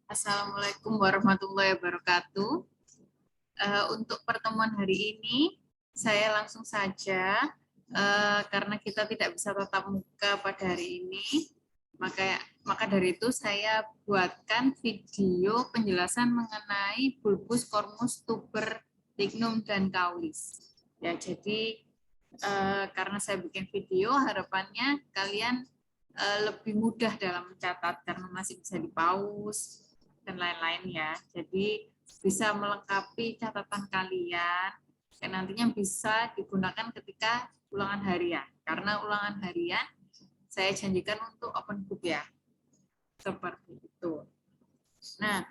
Assalamualaikum warahmatullahi wabarakatuh. Untuk pertemuan hari ini, saya langsung saja, karena kita tidak bisa tatap muka pada hari ini, maka dari itu saya buatkan video penjelasan mengenai bulbus, kormus, tuber, lignum, dan kaulis. Ya, jadi karena saya bikin video, harapannya kalian lebih mudah dalam mencatat karena masih bisa dipause dan lain-lain ya. Jadi bisa melengkapi catatan kalian dan nantinya bisa digunakan ketika ulangan harian. Karena ulangan harian saya janjikan untuk open book ya. Seperti itu. Nah,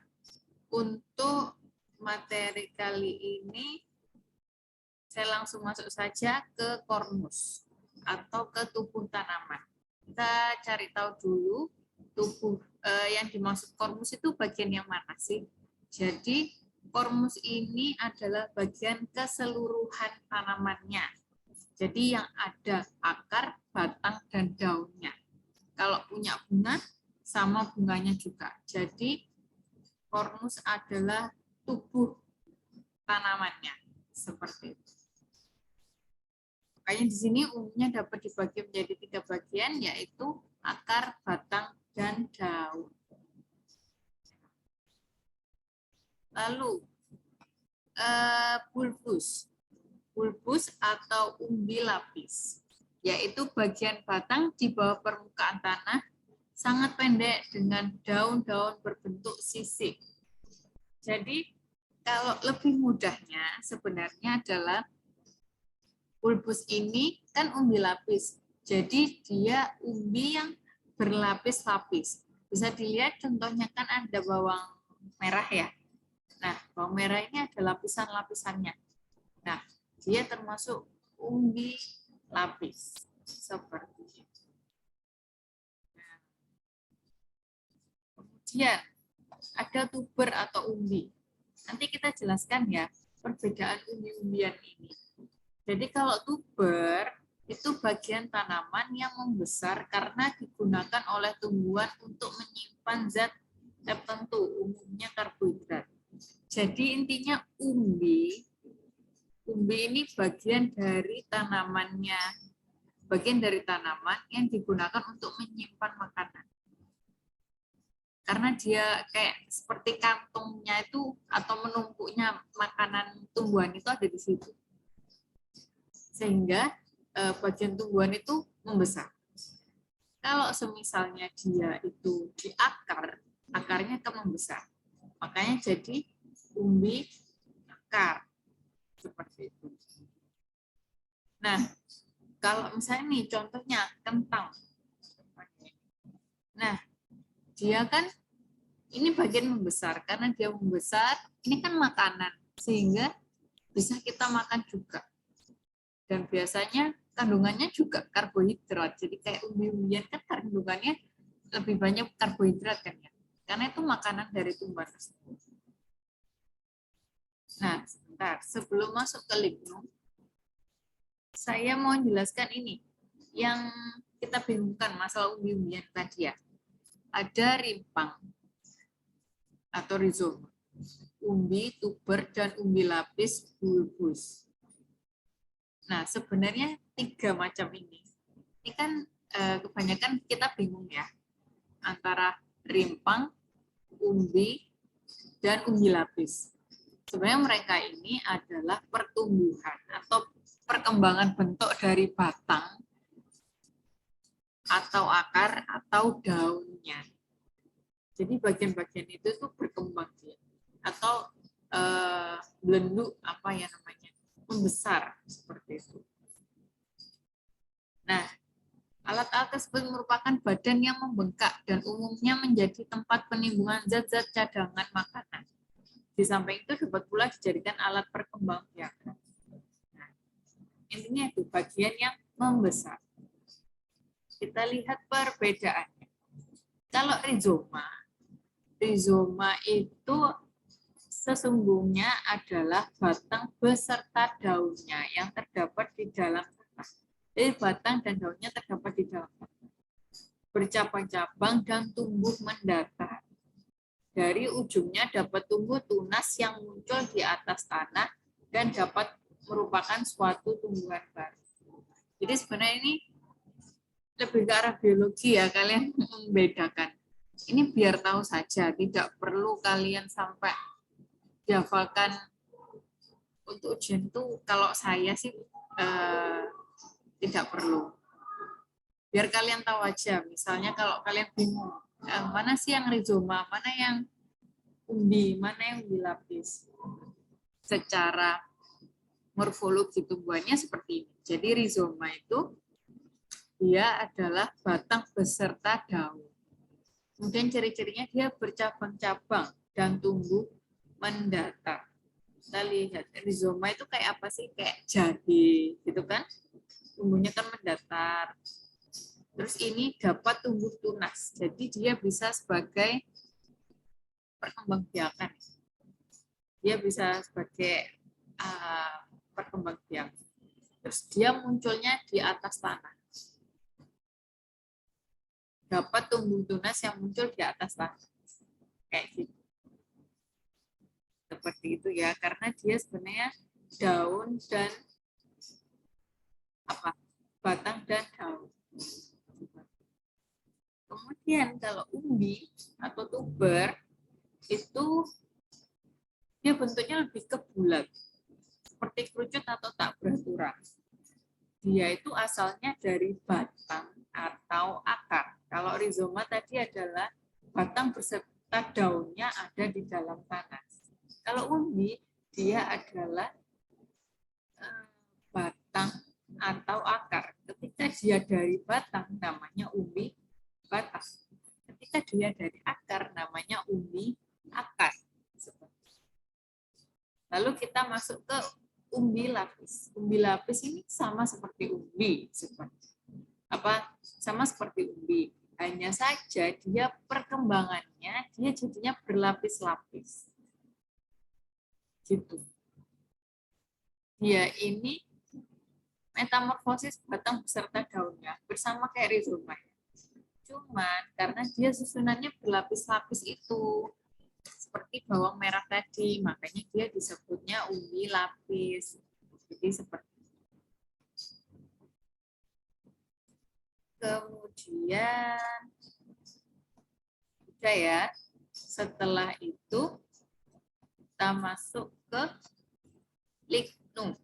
untuk materi kali ini saya langsung masuk saja ke kormus atau ke tubuh tanaman. Kita cari tahu dulu tubuh yang dimaksud kormus itu bagian yang mana sih? Jadi kormus ini adalah bagian keseluruhan tanamannya. Jadi yang ada akar, batang, dan daunnya. Kalau punya bunga, sama bunganya juga. Jadi kormus adalah tubuh tanamannya. Seperti itu. Makanya di sini umumnya dapat dibagi menjadi 3 bagian, yaitu akar, batang, dan daun. Lalu, bulbus. Bulbus atau umbi lapis, yaitu bagian batang di bawah permukaan tanah, sangat pendek dengan daun-daun berbentuk sisik. Jadi, kalau lebih mudahnya sebenarnya adalah bulbus ini kan umbi lapis. Jadi dia umbi yang berlapis-lapis. Bisa dilihat contohnya kan ada bawang merah ya. Nah, bawang merah ini ada lapisan-lapisannya. Nah, dia termasuk umbi lapis. Seperti itu. Nah, kemudian ada tuber atau umbi. Nanti kita jelaskan ya perbedaan umbi-umbian ini. Jadi kalau tuber itu bagian tanaman yang membesar karena digunakan oleh tumbuhan untuk menyimpan zat tertentu, umumnya karbohidrat. Jadi intinya umbi ini bagian dari tanamannya, bagian dari tanaman yang digunakan untuk menyimpan makanan. Karena dia kayak seperti kantongnya itu atau menumpuknya makanan tumbuhan itu ada di situ. Sehingga bagian tumbuhan itu membesar. Kalau semisalnya dia itu di akar, akarnya akan membesar. Makanya jadi umbi akar. Seperti itu. Nah, kalau misalnya nih contohnya kentang. Nah, dia kan ini bagian membesar. Karena dia membesar, ini kan makanan. Sehingga bisa kita makan juga. Dan biasanya kandungannya juga karbohidrat. Jadi kayak umbi-umbian kan kandungannya lebih banyak karbohidrat kan ya. Karena itu makanan dari tumbuhan tersebut. Nah, sebentar. Sebelum masuk ke lignum, saya mau jelaskan ini. Yang kita bingungkan masalah umbi-umbian tadi ya. Ada rimpang atau rizoma. Umbi, tuber, dan umbi lapis, bulbus. Nah, sebenarnya 3 macam ini. Ini kan kebanyakan kita bingung ya, antara rimpang, umbi, dan umbi lapis. Sebenarnya mereka ini adalah pertumbuhan atau perkembangan bentuk dari batang, atau akar, atau daunnya. Jadi bagian-bagian itu tuh berkembang dia. Atau belenduk, apa ya namanya, membesar seperti itu. Nah, alat-alat tersebut merupakan badan yang membengkak dan umumnya menjadi tempat penimbunan zat-zat cadangan makanan. Di samping itu dapat pula dijadikan alat perkembangbiakan. Nah, intinya itu bagian yang membesar. Kita lihat perbedaannya. Kalau rizoma itu sesungguhnya adalah batang beserta daunnya yang terdapat di dalam tanah. Jadi batang dan daunnya terdapat di dalam tanah. Bercabang-cabang dan tumbuh mendatar. Dari ujungnya dapat tumbuh tunas yang muncul di atas tanah dan dapat merupakan suatu tumbuhan baru. Jadi sebenarnya ini lebih ke arah biologi ya, kalian membedakan. Ini biar tahu saja, tidak perlu kalian sampai dihafalkan. Untuk ujian itu kalau saya sih tidak perlu. Biar kalian tahu aja, misalnya kalau kalian bingung, mana sih yang rizoma, mana yang umbi, mana yang umbi lapis. Secara morfologi tumbuhannya seperti ini. Jadi rizoma itu dia adalah batang beserta daun. Kemudian ciri-cirinya dia bercabang-cabang dan tumbuh mendatar. Kita lihat rizoma itu kayak apa sih? Kayak jahe, gitu kan? Tumbuhnya kan mendatar. Terus ini dapat tumbuh tunas. Jadi dia bisa sebagai perkembangbiakan. Dia bisa sebagai perkembangbiakan. Terus dia munculnya di atas tanah. Dapat tumbuh tunas yang muncul di atas tanah. Kayak gitu. Seperti itu ya, karena dia sebenarnya daun dan batang dan daun. Kemudian kalau umbi atau tuber itu dia bentuknya lebih ke bulat, seperti kerucut atau tak beraturan. Dia itu asalnya dari batang atau akar. Kalau rizoma tadi adalah batang beserta daunnya ada di dalam tanah. Kalau umbi, dia adalah batang atau akar. Ketika dia dari batang, namanya umbi batang. Ketika dia dari akar, namanya umbi akar. Lalu kita masuk ke umbi lapis. Umbi lapis ini sama seperti umbi, sama seperti umbi. Hanya saja dia perkembangannya dia jadinya berlapis-lapis. Gitu. Dia ini metamorfosis batang beserta daunnya bersama kayak rizoma. Cuman karena dia susunannya berlapis-lapis itu seperti bawang merah tadi, makanya dia disebutnya umbi lapis. Jadi seperti kemudian udah ya. Setelah itu kita masuk ke lignum.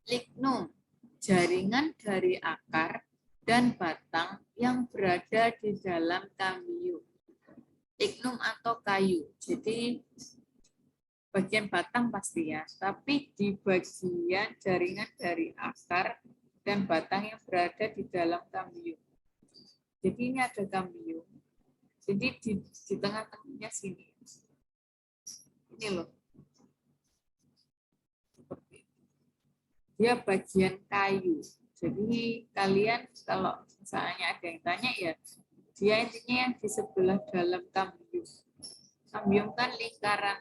Lignum, jaringan dari akar dan batang yang berada di dalam kambium. Lignum atau kayu. Jadi bagian batang pasti ya, tapi di bagian jaringan dari akar dan batang yang berada di dalam kambium. Jadi ini ada kambium. Jadi di tengah-tengahnya sini. Ini loh. Dia bagian kayu. Jadi kalian kalau misalnya ada yang tanya ya, dia intinya yang di sebelah dalam kambium. Kambium kan lingkaran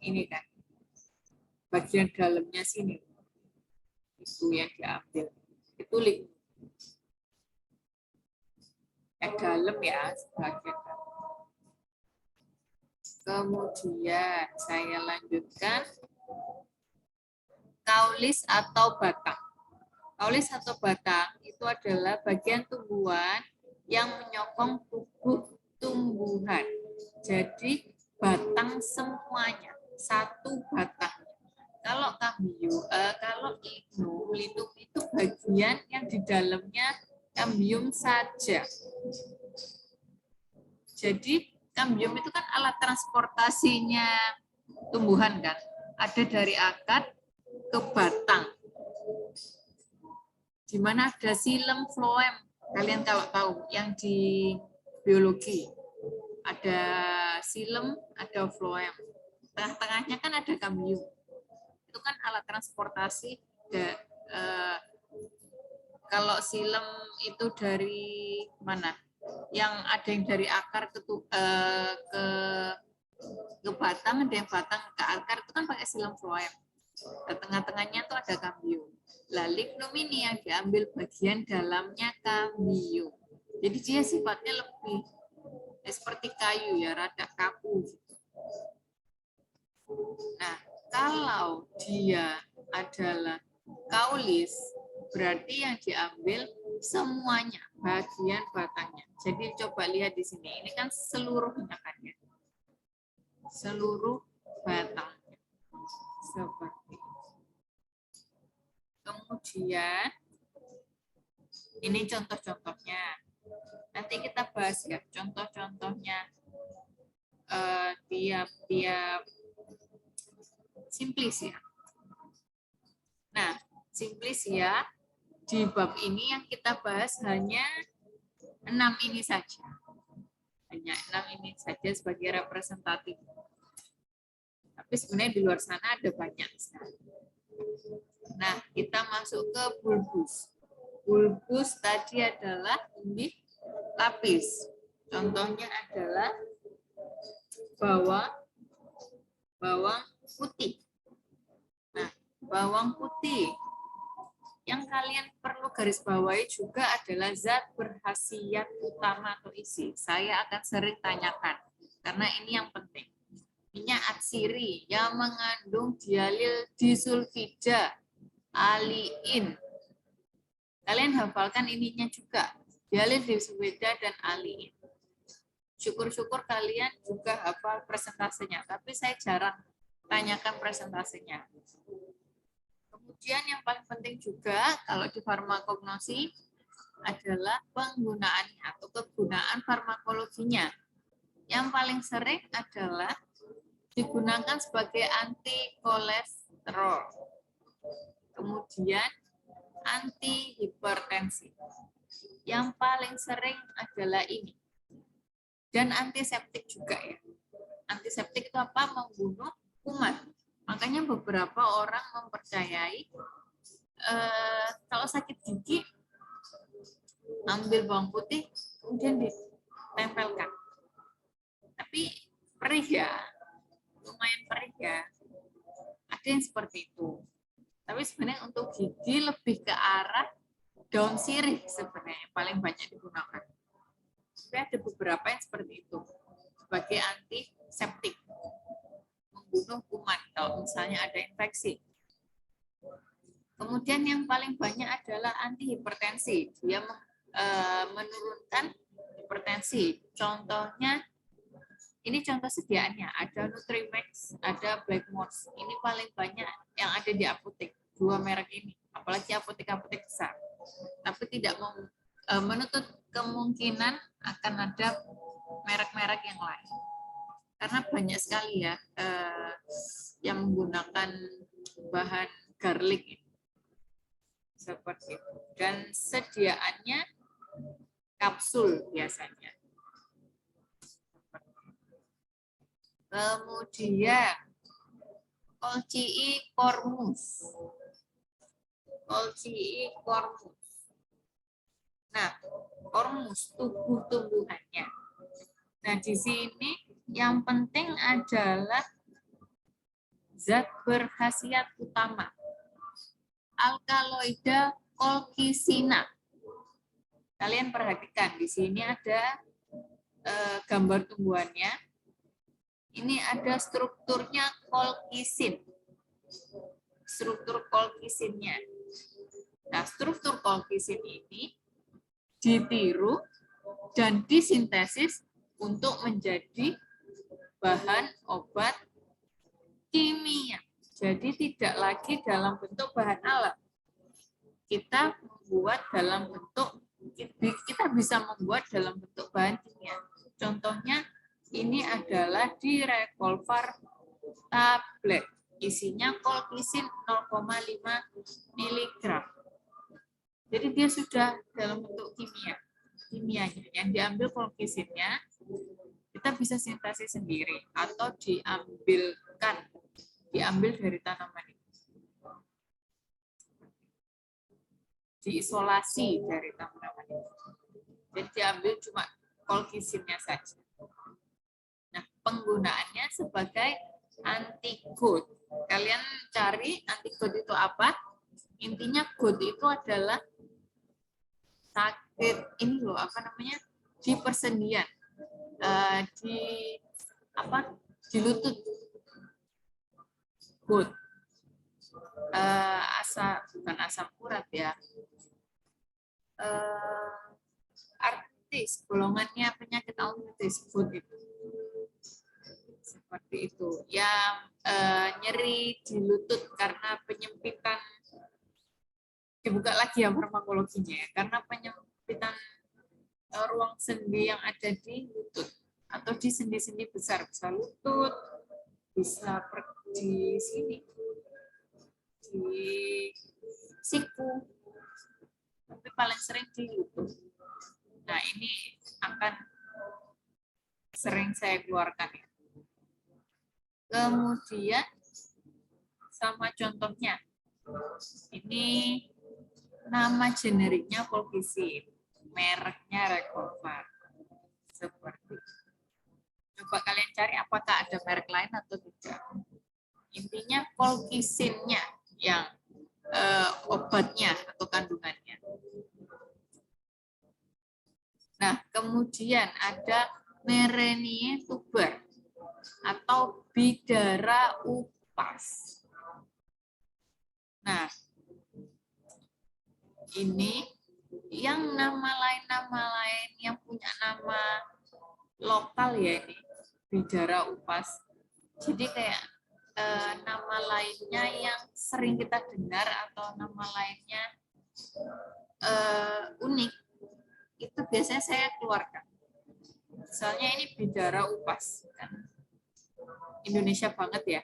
ini kan. Bagian dalamnya sini. Itu yang diambil. Itu lignum. Yang dalam ya, sebagian dalam. Kemudian saya lanjutkan kaulis atau batang. Kaulis atau batang itu adalah bagian tumbuhan yang menyokong tubuh tumbuhan. Jadi batang semuanya, satu batang. Kalau kambium, kalau lignum itu bagian yang di dalamnya kambium saja. Jadi kambium itu kan alat transportasinya tumbuhan kan. Ada dari akar ke batang. Di mana ada xilem, floem. Kalian kalau tahu yang di biologi. Ada xilem, ada floem. Tengah-tengahnya kan ada kambium. Itu kan alat transportasi. Kalau xilem itu dari mana? Yang ada yang dari akar ke batang, ada yang batang ke akar, itu kan pakai xilem floem. Di tengah-tengahnya tuh ada kambium. Lah lignum ini yang diambil bagian dalamnya kambium. Jadi dia sifatnya lebih seperti kayu ya, rada kaku. Nah, kalau dia adalah kaulis, berarti yang diambil semuanya, bagian batangnya. Jadi coba lihat di sini, ini kan seluruhnya kan ya, seluruh batangnya seperti ini. Kemudian ini contoh-contohnya. Nanti kita bahas ya contoh-contohnya tiap-tiap simplis ya. Nah, simplis ya, di bab ini yang kita bahas hanya 6 ini saja. Hanya 6 ini saja sebagai representatif. Tapi sebenarnya di luar sana ada banyak. Nah, kita masuk ke bulbus. Bulbus tadi adalah ini lapis. Contohnya adalah bawang putih. Nah, bawang putih yang kalian perlu garis bawahi juga adalah zat berkhasiat utama atau isi. Saya akan sering tanyakan karena ini yang penting. Minyak atsiri yang mengandung dialil disulfida, aliin. Kalian hafalkan ininya juga, dialil disulfida dan aliin. Syukur-syukur kalian juga hafal presentasenya, tapi saya jarang tanyakan presentasenya. Kemudian yang paling penting juga kalau di farmakognosi adalah penggunaannya atau kegunaan farmakologinya. Yang paling sering adalah digunakan sebagai anti kolesterol. Kemudian anti hipertensi. Yang paling sering adalah ini. Dan antiseptik juga ya. Antiseptik itu apa? Membunuh kuman. Makanya beberapa orang mempercayai kalau sakit gigi ambil bawang putih kemudian ditempelkan. Tapi perih ya, lumayan perih ya. Ada yang seperti itu. Tapi sebenarnya untuk gigi lebih ke arah daun sirih sebenarnya paling banyak digunakan. Tapi ada beberapa yang seperti itu sebagai antiseptik. Membunuh kuman kalau misalnya ada infeksi. Kemudian yang paling banyak adalah antihipertensi. Dia menurunkan hipertensi. Contohnya, ini contoh sediaannya. Ada Nutrimax, ada Blackmores. Ini paling banyak yang ada di apotek. 2 merek ini. Apalagi apotek-apotek besar. Tapi tidak menutup kemungkinan akan ada merek-merek yang lain. Karena banyak sekali ya yang menggunakan bahan garlic ini. Seperti itu. Dan sediaannya kapsul biasanya. Kemudian Colchicum cormus. Colchicum cormus. Nah, cormus tumbuh-tumbuhannya. Nah, di sini yang penting adalah zat berkhasiat utama. Alkaloida kolkisina. Kalian perhatikan di sini ada gambar tumbuhannya. Ini ada strukturnya kolkisin. Struktur kolkisinnya. Nah, struktur kolkisin ini ditiru dan disintesis untuk menjadi bahan obat kimia. Jadi tidak lagi dalam bentuk bahan alam. Kita membuat dalam bentuk, kita bisa membuat dalam bentuk bahan kimia. Contohnya ini adalah di Revolvar tablet. Isinya kolkisin 0,5 mg. Jadi dia sudah dalam bentuk kimianya. Yang diambil kolkisinnya, kita bisa sintesis sendiri atau diambil dari tanaman ini. Diisolasi dari tanaman ini. Jadi diambil cuma kolkisinnya saja. Nah, penggunaannya sebagai antigot. Kalian cari antigot itu apa? Intinya got itu adalah sakit ini loh, apa namanya? Di persendian. di apa? Di lutut. Good. Bukan asam urat ya. Artritis, golongannya penyakit artritis, good itu. Seperti itu. Yang nyeri di lutut karena penyempitan, dibuka lagi ya farmakologinya ya, karena penyempitan ruang sendi yang ada di lutut atau di sendi-sendi besar, bisa lutut, bisa di sini, di siku, tapi paling sering di lutut. Nah, ini akan sering saya keluarkan ya. Kemudian sama contohnya, ini nama generiknya Colchicine, mereknya Recover. Seperti itu. Coba kalian cari apakah ada merek lain atau tidak. Intinya Colchicine-nya yang obatnya atau kandungannya. Nah, kemudian ada Merenie tuber atau Bidara upas. Nah, ini yang nama lain yang punya nama lokal ya ini Bidara upas. Jadi kayak nama lainnya yang sering kita dengar atau nama lainnya unik, itu biasanya saya keluarkan. Misalnya ini Bidara upas, kan Indonesia banget ya.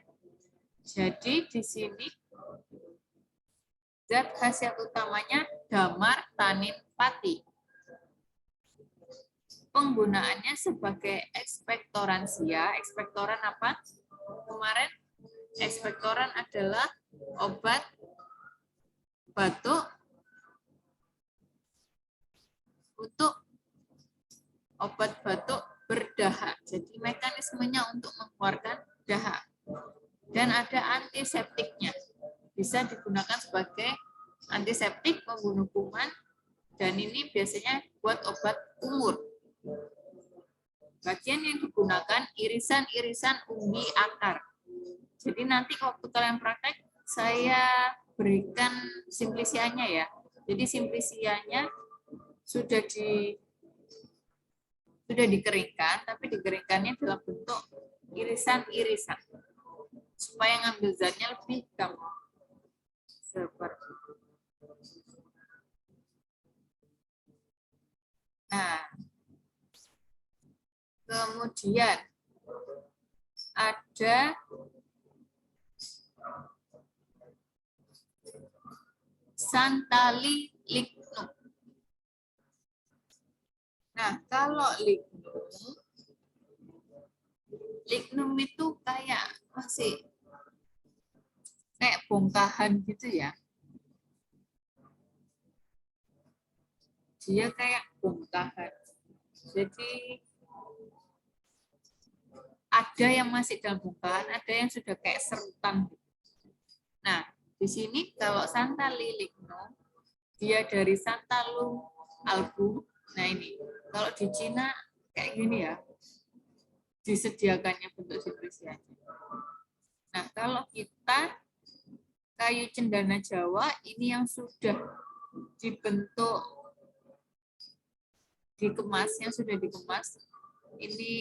Jadi di sini zat khasiat utamanya damar tanin pati. Penggunaannya sebagai ekspektoransia. Ekspektoran apa? Kemarin ekspektoran adalah obat batuk untuk obat batuk berdahak. Jadi mekanismenya untuk mengeluarkan dahak. Dan ada antiseptiknya. Bisa digunakan sebagai antiseptik, membunuh kuman, dan ini biasanya buat obat kumur. Bagian yang digunakan irisan-irisan umbi akar. Jadi nanti waktu kalian praktek, saya berikan simplisianya ya. Jadi simplisianya sudah dikeringkan, tapi dikeringkannya dalam bentuk irisan-irisan supaya ngambil zatnya lebih gampang. Seperti itu. Nah, kemudian ada Santali lignum. Nah, kalau lignum itu kayak masih kayak bongkahan gitu ya. Dia kayak bongkahan. Jadi ada yang masih dalam bongkahan, ada yang sudah kayak serutan. Nah, di sini kalau Santali lignum, dia dari Santalum album. Nah ini, kalau di Cina kayak gini ya, disediakannya bentuk simplisianya. Nah, kalau kita kayu cendana Jawa, ini yang sudah dibentuk, dikemas, yang sudah dikemas, ini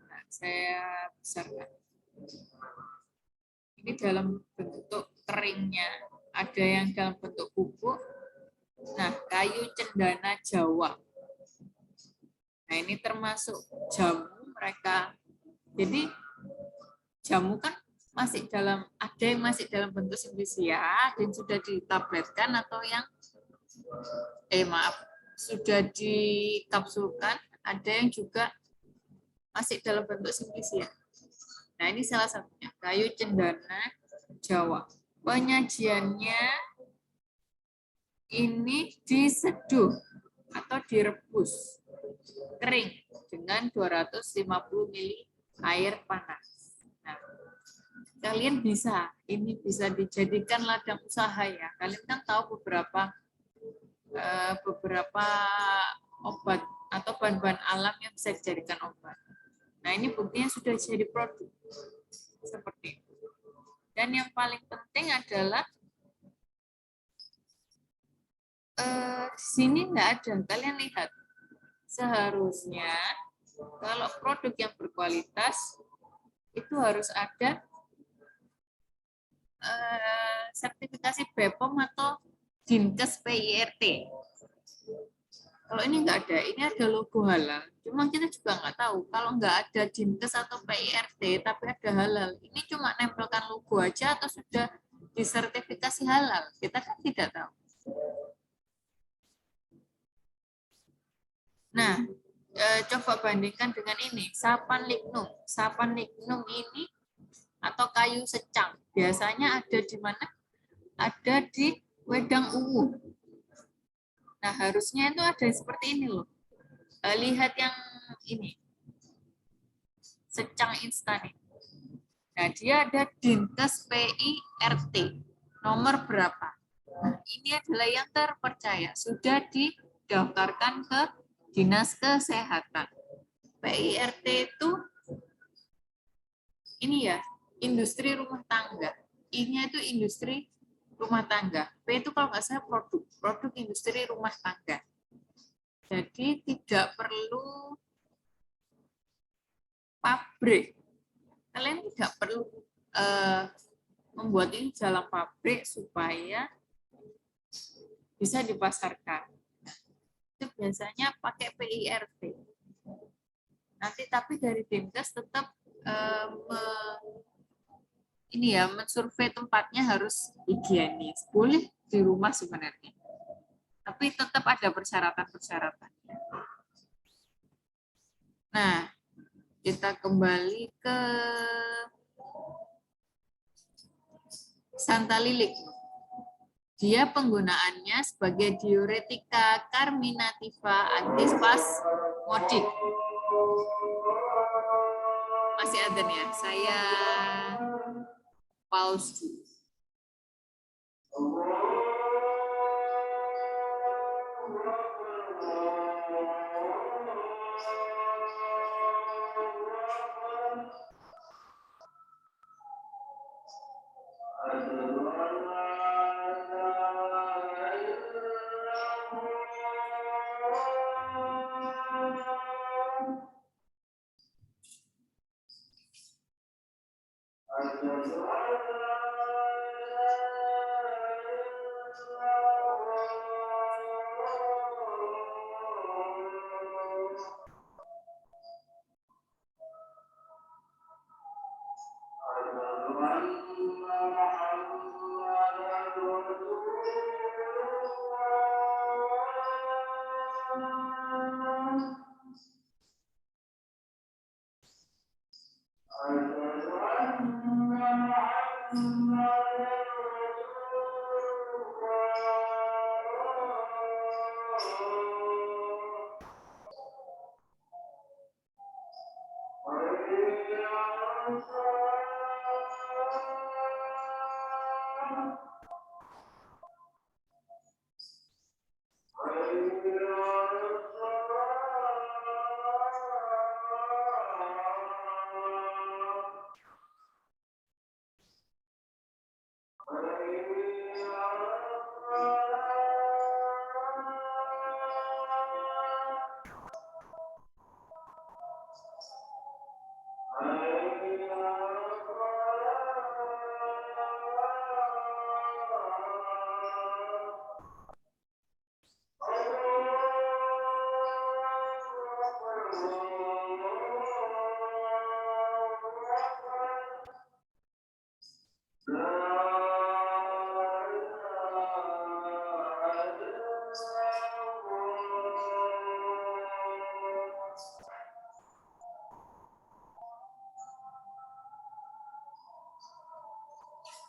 nah, saya besarkan. Ini dalam bentuk keringnya, ada yang dalam bentuk bubuk. Nah, kayu cendana Jawa. Nah, ini termasuk jamu mereka. Jadi jamu kan masih dalam, ada yang masih dalam bentuk simplisia dan sudah ditabletkan atau yang sudah dikapsulkan, ada yang juga masih dalam bentuk simplisia. Nah, ini salah satunya, kayu cendana Jawa. Penyajiannya ini diseduh atau direbus kering dengan 250 ml air panas. Nah, kalian ini bisa dijadikan ladang usaha ya. Kalian kan tahu beberapa obat atau bahan-bahan alam yang bisa dijadikan obat. Nah, ini buktinya sudah jadi produk. Seperti itu. Dan yang paling penting adalah di sini nggak ada. Kalian lihat, seharusnya kalau produk yang berkualitas itu harus ada sertifikasi BPOM atau Dinkes PIRT. Kalau ini nggak ada, ini ada logo halal. Cuma kita juga nggak tahu, kalau nggak ada Dinkes atau PIRT, tapi ada halal, ini cuma nempelkan logo aja atau sudah disertifikasi halal? Kita kan tidak tahu. Nah, coba bandingkan dengan ini, sapan lignum. Sapan lignum ini atau kayu secang, biasanya ada di mana? Ada di wedang ungu. Nah, harusnya itu ada seperti ini loh. Lihat yang ini, secang instan ini. Nah, dia ada Dinkes PIRT, nomor berapa? Nah, ini adalah yang terpercaya, sudah didaftarkan ke Dinas Kesehatan. PIRT itu ini ya, industri rumah tangga. I-nya itu industri rumah tangga. P itu kalau nggak salah produk industri rumah tangga. Jadi tidak perlu pabrik. Kalian tidak perlu membuat ini dalam pabrik supaya bisa dipasarkan. Itu biasanya pakai PIRT. Nanti tapi dari Dinkes tetap ini ya, mensurvei tempatnya harus higienis. Boleh di rumah sebenarnya. Tapi tetap ada persyaratan-persyaratan. Nah, kita kembali ke Santalilik. Dia penggunaannya sebagai diuretika carminativa antispasmodik. Masih ada nih ya, saya pause dulu.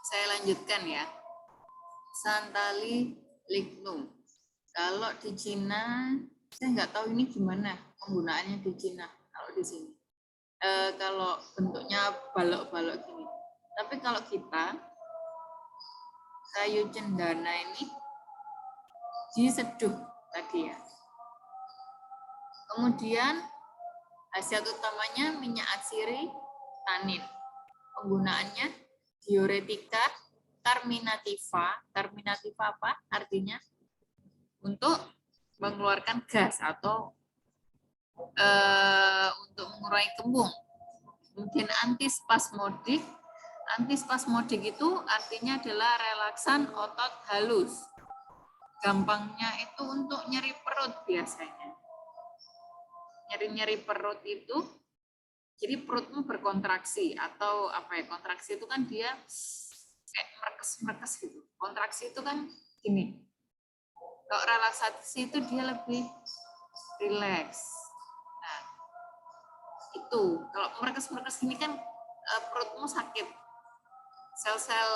Saya lanjutkan ya. Santali lignum. Kalau di Cina, saya nggak tahu ini gimana penggunaannya di Cina. Kalau di sini, kalau bentuknya balok-balok gini. Tapi kalau kita kayu cendana ini diseduh tadi ya. Kemudian khasiat utamanya minyak atsiri, tanin. Penggunaannya diuretika, terminativa. Terminativa apa? Artinya untuk mengeluarkan gas atau untuk mengurangi kembung. Kemudian antispasmodik. Antispasmodik itu artinya adalah relaksan otot halus. Gampangnya itu untuk nyeri perut biasanya. Nyeri-nyeri perut itu, jadi perutmu berkontraksi atau apa ya, kontraksi itu kan dia kayak merekes-merekes gitu. Kontraksi itu kan gini. Kalau relaksasi itu dia lebih rileks. Nah, itu kalau merekes-merekes gini kan perutmu sakit. Sel-sel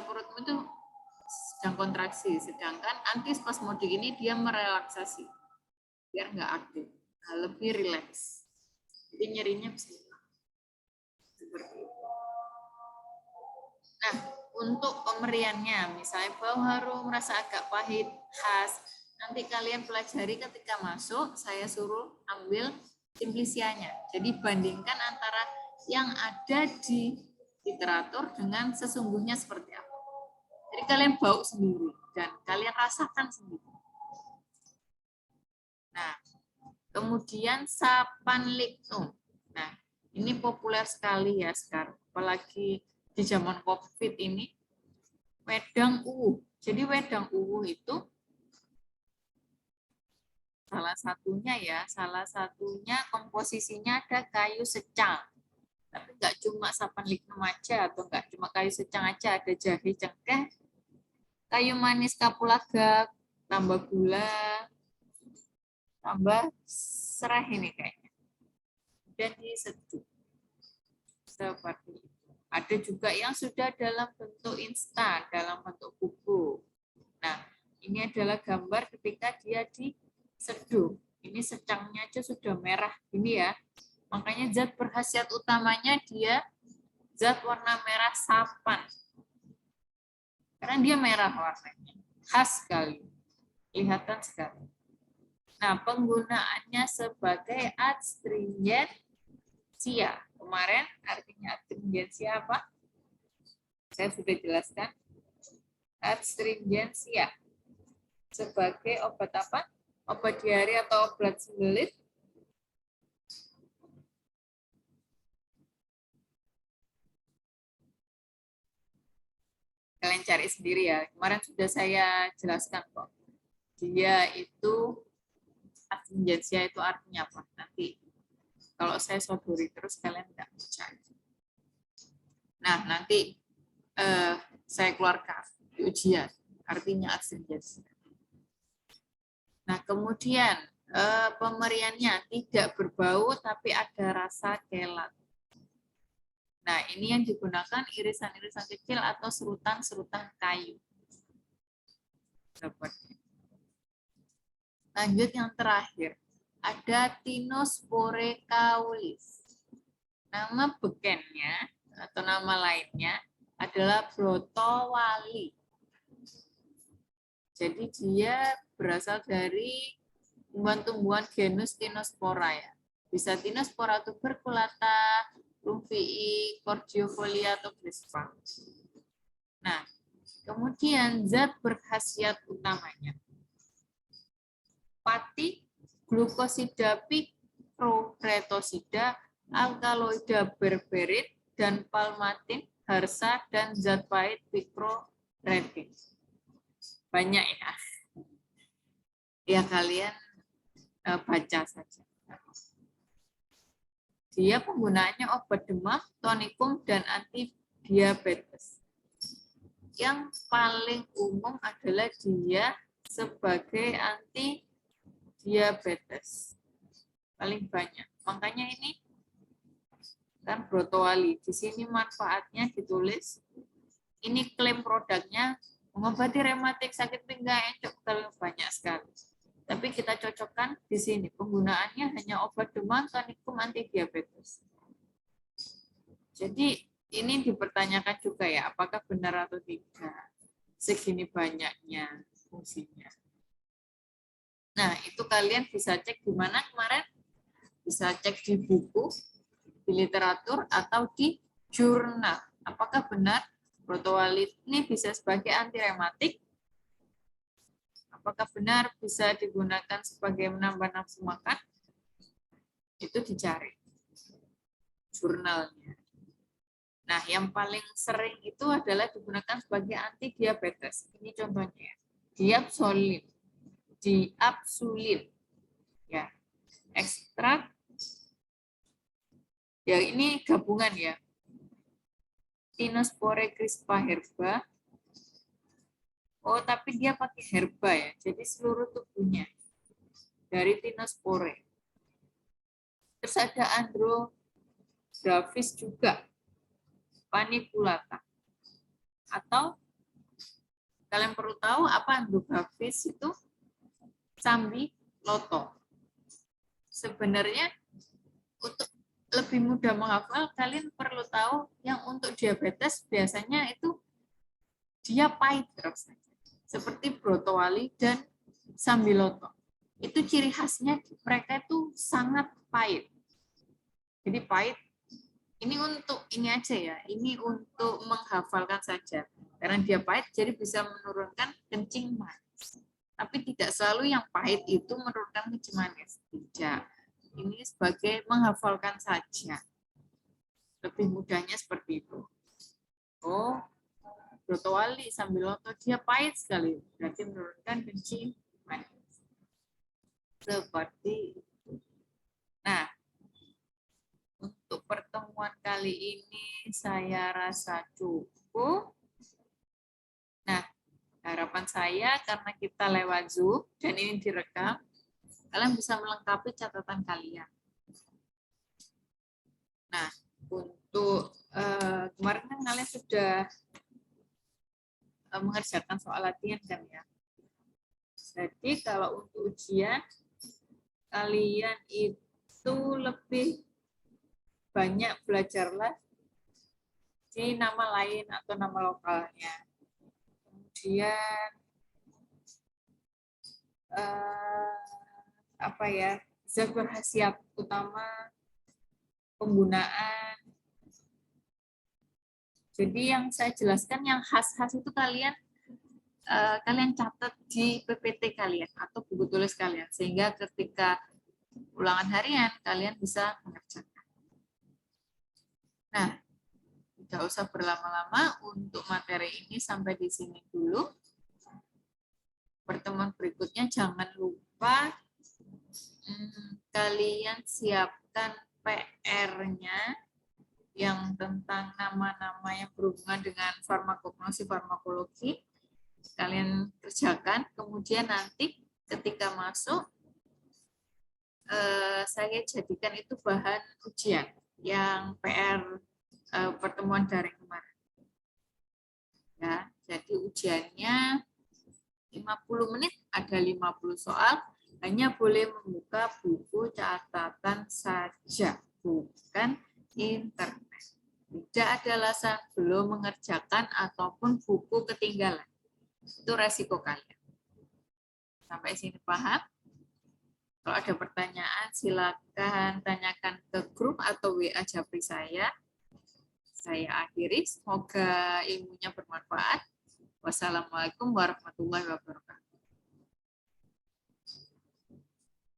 perutmu itu sedang kontraksi, sedangkan antispasmodik ini dia merelaksasi biar nggak aktif, lebih rileks, jadi nyerinya bisa hilang seperti itu. Nah, untuk pemberiannya misalnya bau harum, rasa agak pahit, khas, nanti kalian pelajari ketika masuk, saya suruh ambil simplisianya, jadi bandingkan antara yang ada di literatur dengan sesungguhnya seperti apa. Jadi kalian bau sendiri dan kalian rasakan sendiri. Nah, kemudian sapanlignum. Nah, ini populer sekali ya sekarang, apalagi di zaman COVID ini. Wedang uwuh. Jadi wedang uwuh itu salah satunya komposisinya ada kayu secang. Tapi nggak cuma sapanlignum aja atau nggak cuma kayu secang aja, ada jahe cengkeh, kayu manis kapulaga, tambah gula, tambah serai ini kayaknya. Dan diseduh. Seperti itu. Ada juga yang sudah dalam bentuk instan, dalam bentuk bubuk. Nah, ini adalah gambar ketika dia diseduh. Ini secangnya aja sudah merah ini ya. Makanya zat berkhasiat utamanya dia zat warna merah sapan. Karena dia merah warnanya. Khas sekali. Kelihatan sekali. Nah, penggunaannya sebagai astringensia. Kemarin artinya astringensia apa? Saya sudah jelaskan. Astringensia. Sebagai obat apa? Obat diare atau obat sembelit. Kalian cari sendiri ya. Kemarin sudah saya jelaskan kok. Dia itu astringensia itu artinya apa? Nanti kalau saya sodori terus kalian tidak percaya. Nah, nanti saya keluarkan di ujian artinya astringensia. Nah, kemudian pemberiannya tidak berbau tapi ada rasa kelat. Nah, ini yang digunakan irisan-irisan kecil atau serutan-serutan kayu. Seperti. Lanjut yang terakhir, ada Tinospore caulis. Nama bekennya atau nama lainnya adalah brotowali. Jadi dia berasal dari tumbuhan-tumbuhan genus Tinospora ya. Bisa Tinospora tuberculata, Rumphii, Cordiofolia, atau Crispa. Nah, kemudian zat berkhasiat utamanya. Pati, glukosida pikroretosida, alkaloida berberit, dan palmatin, harsa, dan zat pahit pikroretin. Banyak ya. Ya kalian baca saja. Dia penggunaannya obat demam, tonikum, dan antidiabetes. Yang paling umum adalah dia sebagai antidiabetes. Paling banyak. Makanya ini kan brotowali. Di sini manfaatnya ditulis. Ini klaim produknya mengobati rematik, sakit pinggang, encok, banyak sekali. Tapi kita cocokkan di sini. Penggunaannya hanya obat demam, tonikum, antidiabetes. Jadi ini dipertanyakan juga ya, apakah benar atau tidak segini banyaknya fungsinya. Nah, itu kalian bisa cek di mana kemarin? Bisa cek di buku, di literatur, atau di jurnal. Apakah benar brotowalit ini bisa sebagai anti rematik? Apakah benar bisa digunakan sebagai menambah nafsu makan? Itu dicari jurnalnya. Nah, yang paling sering itu adalah digunakan sebagai anti diabetes. Ini contohnya. Diabsolin. Diabsulin. Ya. Ekstrak. Ya, ini gabungan ya. Tinospore crispa herba. Oh, tapi dia pakai herba ya. Jadi seluruh tubuhnya. Dari Tinospore. Terus ada Andrographis juga. Paniculata. Atau kalian perlu tahu apa Andrographis itu? Sambiloto. Sebenarnya untuk lebih mudah menghafal, kalian perlu tahu yang untuk diabetes biasanya itu dia pahit rasanya. Seperti brotowali dan sambiloto. Itu ciri khasnya mereka itu sangat pahit. Jadi pahit. Ini untuk ini aja ya. Ini untuk menghafalkan saja. Karena dia pahit jadi bisa menurunkan kencing manis. Tapi tidak selalu yang pahit itu menurunkan kencing manis. Tidak. Ini sebagai menghafalkan saja. Lebih mudahnya seperti itu. Oh, brotowali sambiloto dia pahit sekali. Berarti menurunkan kencing manis. Seperti itu. Nah, untuk pertemuan kali ini saya rasa cukup. Nah, harapan saya karena kita lewat Zoom dan ini direkam, kalian bisa melengkapi catatan kalian. Nah, untuk kemarin kan kalian sudah mengerjakan soal latihan kan ya. Jadi kalau untuk ujian, kalian itu lebih banyak belajarlah di nama lain atau nama lokalnya. Kemudian apa ya, zat berkhasiat utama, penggunaan. Jadi yang saya jelaskan yang khas-khas itu kalian catat di PPT kalian atau buku tulis kalian sehingga ketika ulangan harian kalian bisa mengerjakan. Nah, tidak usah berlama-lama untuk materi ini sampai di sini dulu. Pertemuan berikutnya jangan lupa kalian siapkan PR-nya yang tentang nama-nama yang berhubungan dengan farmakognosi, farmakologi. Kalian kerjakan, kemudian nanti ketika masuk, saya jadikan itu bahan ujian yang PR pertemuan daring kemarin. Ya, jadi ujiannya 50 menit, ada 50 soal, hanya boleh membuka buku catatan saja, bukan internet. Tidak ada alasan belum mengerjakan ataupun buku ketinggalan. Itu resiko kalian. Sampai sini paham? Kalau ada pertanyaan, silakan tanyakan ke grup atau WA Japri saya. Saya akhiri. Semoga ilmunya bermanfaat. Wassalamualaikum warahmatullahi wabarakatuh.